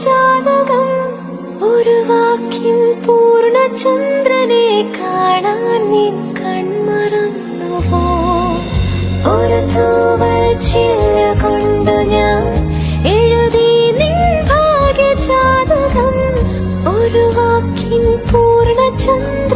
ഭാഗ്യജാതകം ഒരു വാക്കിൽ പൂർണ്ണചന്ദ്രനെ കാണാൻ നിൻ കൺമറന്നുവോ? ഒരു തൂവൽ ചില്ല കൊണ്ടു ഞാൻ എഴുതി നിൻ ഭാഗ്യജാതകം ഒരു വാക്കിൽ പൂർണ്ണചന്ദ്രൻ